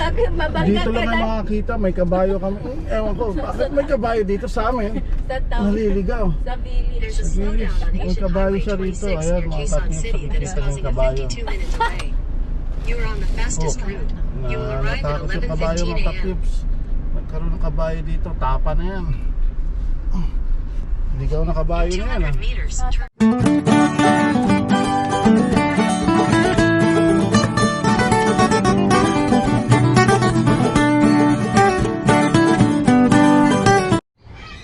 Bakit mabangga Dito ka lang ay na? makakita, may kabayo kami. Ewan ko, bakit may kabayo dito sa amin? Sa town. Naliligaw. Sa village. There's a slowdown on May Asian kabayo Highway siya rito. 26 Ayan, near mga Quezon kapatid, City that is nakikita ng causing a kabayo. 52-minute delay. You are on the fastest route. You will arrive at Natakot yung kabayo 11:15 mga a.m. kapips. Nagkaroon ng kabayo dito, tapa na yan. Ligaw na kabayo na yan. 200 meters, turn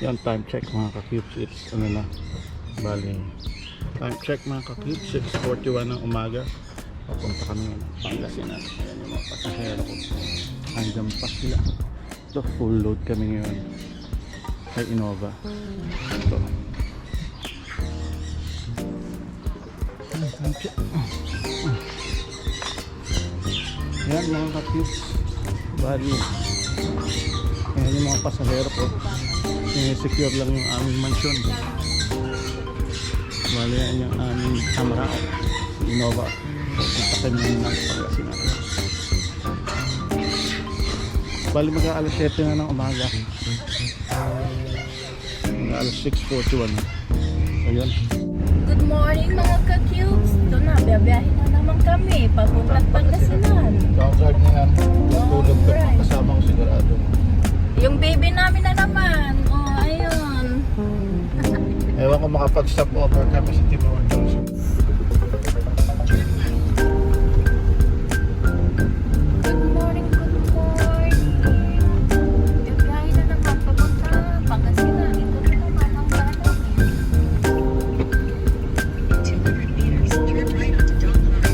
Yan, time check mga ka-cubes. It's ano na, bali time check mga ka-cubes, 6:41 ng umaga. Papunta kami ng Pangasinan. Ayan yung mga pasahero ko, andyan pa sila. So full load kami ngayon kay Innova. Ito time check. Yan mga ka-cubes, bali ayan yung mga pasahero ko. Secure lang yung aming mansion. Bali yan yung aming camera Innova. Punta kami ng Pangasinan. Bali mag-aalas 7 na ng umaga. Mag-aalas 6:41. Ayun. Good morning mga ka-cubes. Ito na, biyabiyahin na naman kami. Papuntang Pangasinan. Counter na yan. Tutulog ka Alright. kasama ko sigurado. Yung baby namin na naman. Oh, ayun. Ewan ko makapag-stop over kami sa Tim Hortons. Good morning, good morning. Biyabiyahin na naman papunta Pangasinan. Ito na naman ang daan namin. 200 meters, turn right onto Dalton Road.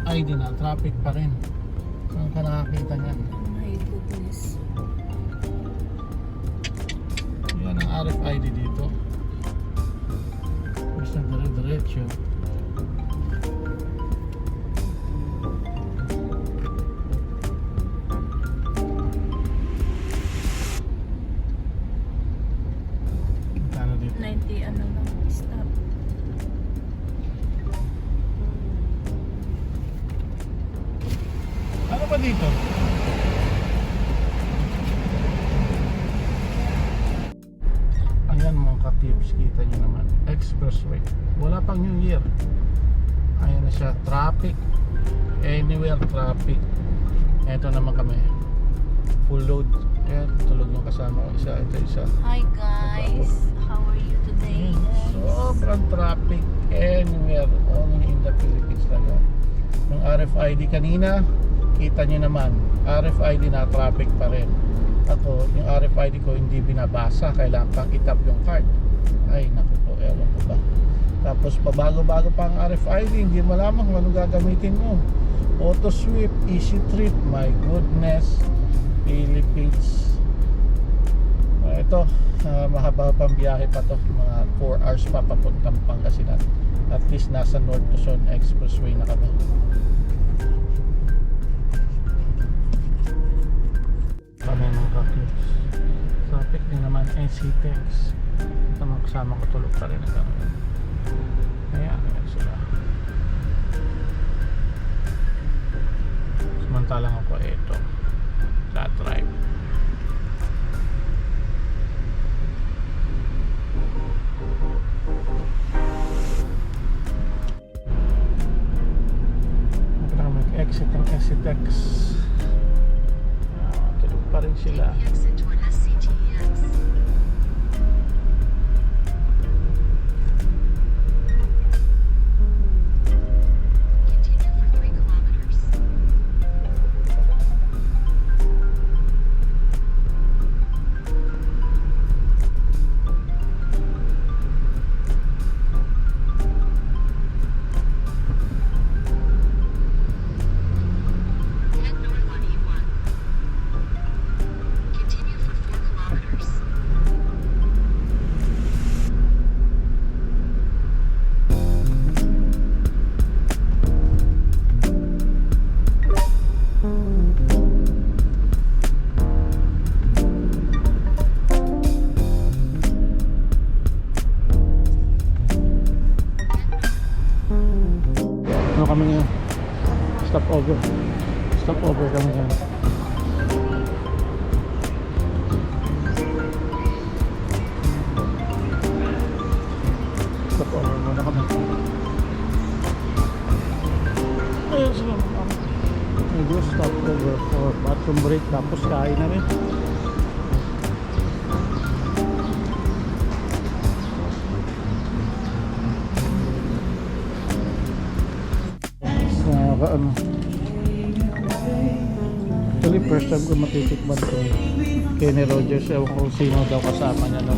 RFID na, traffic pa rin. Saan ka nakakita niyan? My goodness. Yan ang RFID dito. Basta dire-diretso. Ano dito? 90 ano lang, stop. Ano ba dito? Ayan mga ka-tips, kita nyo naman. Expressway. Wala pang New Year. Ayan na siya. Traffic. Anywhere traffic. Eto naman kami. Full load. Ayan, tulog yung kasama ko. Isa, ito isa. Hi guys, how are you today? Sobrang traffic. Anywhere. Only in the Philippines talaga. Yung RFID kanina, kita nyo naman. RFID na traffic pa rin. Ako, yung RFID ko hindi binabasa, kailangan pang itap yung card. Ay, naku po, ewan ko ba. Tapos pabago-bago pa ang RFID, hindi malaman kung anong gagamitin mo. Auto sweep, easy trip, my goodness. Philippines. Ito, mahaba pang biyahe pa to, mga 4 hours pa papuntang Pangasinan. At least nasa North Luzon Expressway na kami. Kami mga ka-kids. Traffic din naman NCTEX. Ito mga kasama ko tulog pa rin hanggang ngayon. Kaya ano yan sila. Samantalang ako ito. Flat drive. Exit ang SCTEX. Tulog pa rin sila. Exit toward SCTEX. Continue for 3 kilometers. Head north on E1. Continue for 4 kilometers. Ano kami ngayon? Stopover. Stopover kami ngayon. Stopover muna kami. Ayun sila. Medyo stopover for bathroom break tapos kain na rin. Ano. Actually, first time ko matitikman to Kenny Rogers. Ewan ko kung sino daw kasama niya no?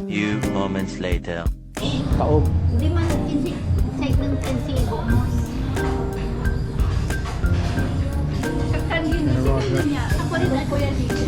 Few moments later. Taob. Di man second and sibo mo. Kakan yun Kenny Rogers. niya. Ako rin ako yan dito.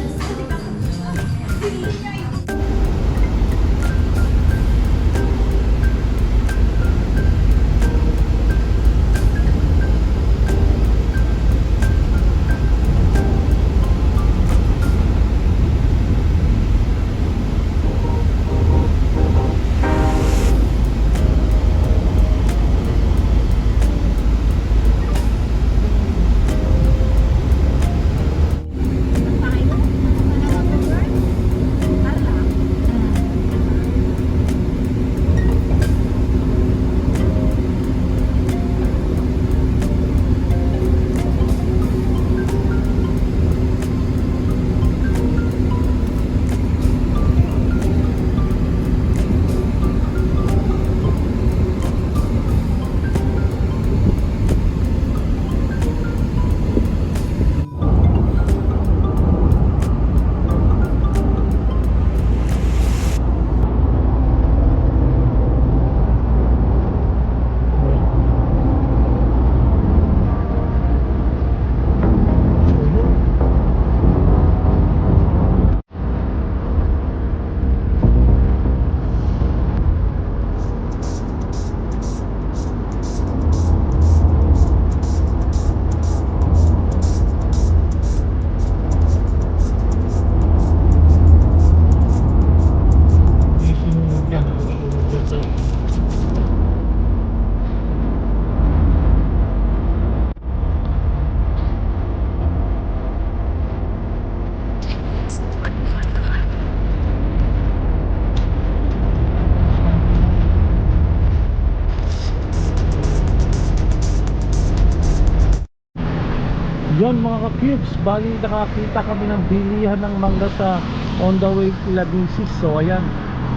Yun mga ka-cubes, bali nakakita kami ng bilihan ng mangga sa on the way to Labisis. So ayan,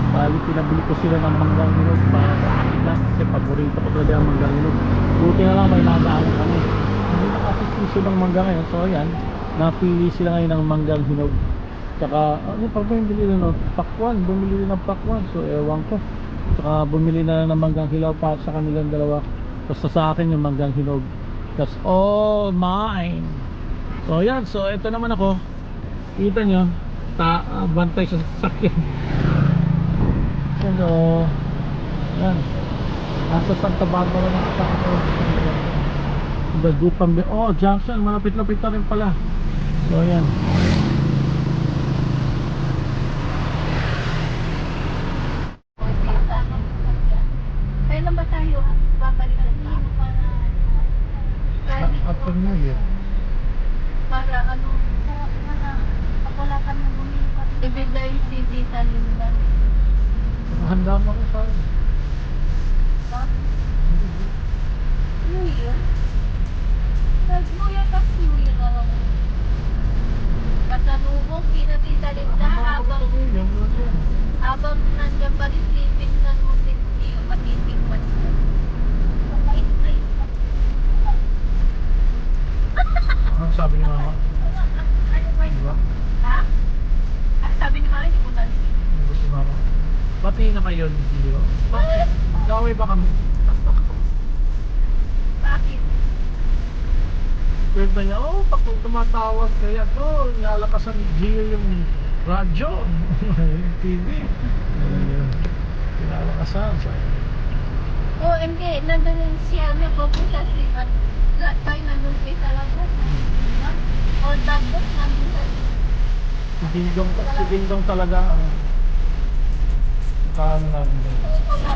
bali pinabili ko sila ng manggang hinog para makakita kasi paborito ko talaga ang manggang hinog. Buti na lang may nadaanan kami, hindi nakasisiso ng mangga ngayon. So ayan, napili sila ngayon ng manggang hinog. Tsaka ano pa ba yung bili na pakwan, bumili ng pakwan. So ewan ko. Tsaka bumili na ng manggang hilaw para sa kanilang dalawa. Basta sa akin yung manggang hinog, that's all mine. So yan, so ito naman ako. Kita nyo, bantay sa sasakyan. Hello. Yan, nasa Santa Barbara na ako. Dagupan, oh Junction, malapit-lapit na rin pala. So yan. Kailan ba tayo babalik ng tao After New Year. para ano, para pag wala ka nang bumili pa. Ibigay si Tita Linda. Handa mo ako sa Ha? New Year? New Year kasi New Year na lang. Pasalubong kina Tita Linda habang nandiyan pa rin titignan mo din siya, matitigman siya. Mabait-bait. Ano sabi ni Mama? Ano ba yun? Diba? Ha? Ano sabi ni Mama? Hindi ko narinig. Ano si Mama? Pati na kayo ni Gio. Bakit? Gawin ba kami? Bakit? Kwenta niya, oh, pag tumatawag kaya to, nalakasan ni Gio yung radyo. Yung TV. Nalakasan. Oh, hindi. Nandun siya. Napupunta siya. Lahat tayo nandun siya talaga. Ha? O, dagot nandun siya. Si Dingdong talaga. Kano namin. Oo,